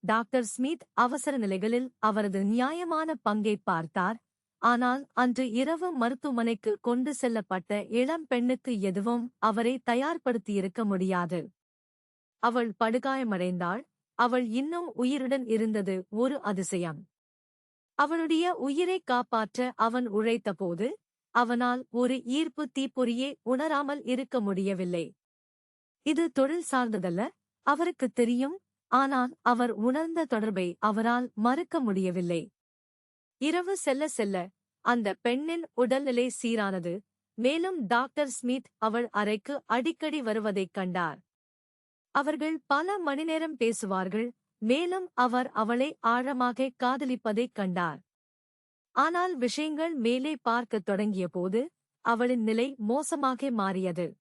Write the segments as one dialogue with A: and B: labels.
A: Doctor Smith அவசர நிலைகளில் அவரது நியாயமான பங்கை பார்த்தார். ஆனால் அன்று இரவு மருத்துவமனைக்கு கொண்டு செல்லப்பட்ட இளம் பெண்ணுக்கு எதுவும் அவரை தயார்படுத்தியிருக்க முடியாது. அவள் படுகாயமடைந்தாள். அவள் இன்னும் உயிருடன் இருந்தது ஒரு அதிசயம். அவளுடைய உயிரைக் காப்பாற்ற அவன் உழைத்தபோது அவனால் ஒரு ஈர்ப்பு தீப்பொறியே உணராமல் இருக்க முடியவில்லை. இது தொழில் சார்ந்ததல்ல, அவருக்குத் தெரியும். ஆனால் அவர் உணர்ந்த தொடர்பை அவரால் மறுக்க முடியவில்லை. இரவு செல்ல செல்ல அந்த பெண்ணின் உடல்நிலை சீரானது. மேலும் டாக்டர் ஸ்மித் அவள் அறைக்கு அடிக்கடி வருவதைக் கண்டார். அவர்கள் பல மணிநேரம் பேசுவார்கள். மேலும் அவர் அவளை ஆழமாக காதலிப்பதைக் கண்டார். ஆனால் விஷயங்கள் மேலே பார்க்கத் தொடங்கியபோது அவளின் நிலை மோசமாக மாறியது.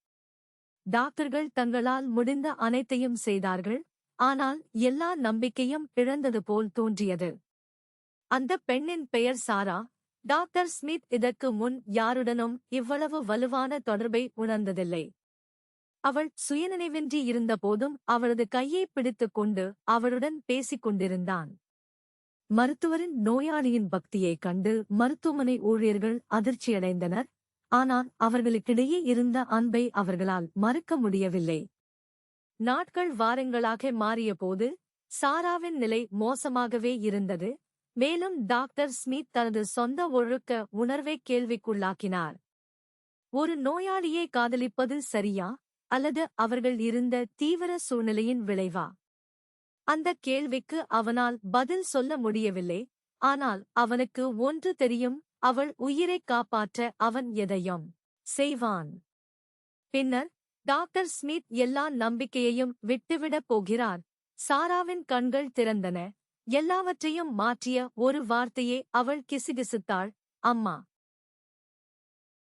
A: டாக்டர்கள் தங்களால் முடிந்த அனைத்தையும் செய்தார்கள். ஆனால் எல்லா நம்பிக்கையும் இழந்தது போல் தோன்றியது. அந்த பெண்ணின் பெயர் சாரா. டாக்டர் ஸ்மித் இதற்கு முன் யாருடனும் இவ்வளவு வலுவான தொடர்பை உணர்ந்ததில்லை. அவள் சுயநினைவின்றி இருந்தபோதும் அவளது கையை பிடித்துக் கொண்டு அவளுடன் பேசிக் கொண்டிருந்தான். மருத்துவரின் நோயாளியின் பக்தியைக் கண்டு மருத்துவமனை ஊழியர்கள் அதிர்ச்சியடைந்தனர். ஆனால் அவர்களுக்கிடையே இருந்த அன்பை அவர்களால் மறுக்க முடியவில்லை. நாட்கள் வாரங்களாக மாறியபோது சாராவின் நிலை மோசமாகவே இருந்தது. மேலும் டாக்டர் ஸ்மித் தனது சொந்த ஒழுக்க உணர்வை கேள்விக்குள்ளாக்கினார். ஒரு நோயாளியை காதலிப்பது சரியா, அல்லது அவர்கள் இருந்த தீவிர சூழ்நிலையின் விளைவா? அந்த கேள்விக்கு அவனால் பதில் சொல்ல முடியவில்லை. ஆனால் அவனுக்கு ஒன்று தெரியும், அவள் உயிரைக் காப்பாற்ற அவன் எதையும் செய்வான். பின்னர் டாக்டர் ஸ்மித் எல்லா நம்பிக்கையையும் விட்டுவிடப் போகிறார். சாராவின் கண்கள் திறந்தன. எல்லாவற்றையும் மாற்றிய ஒரு வார்த்தையே அவள் கிசுகிசுத்தாள், அம்மா.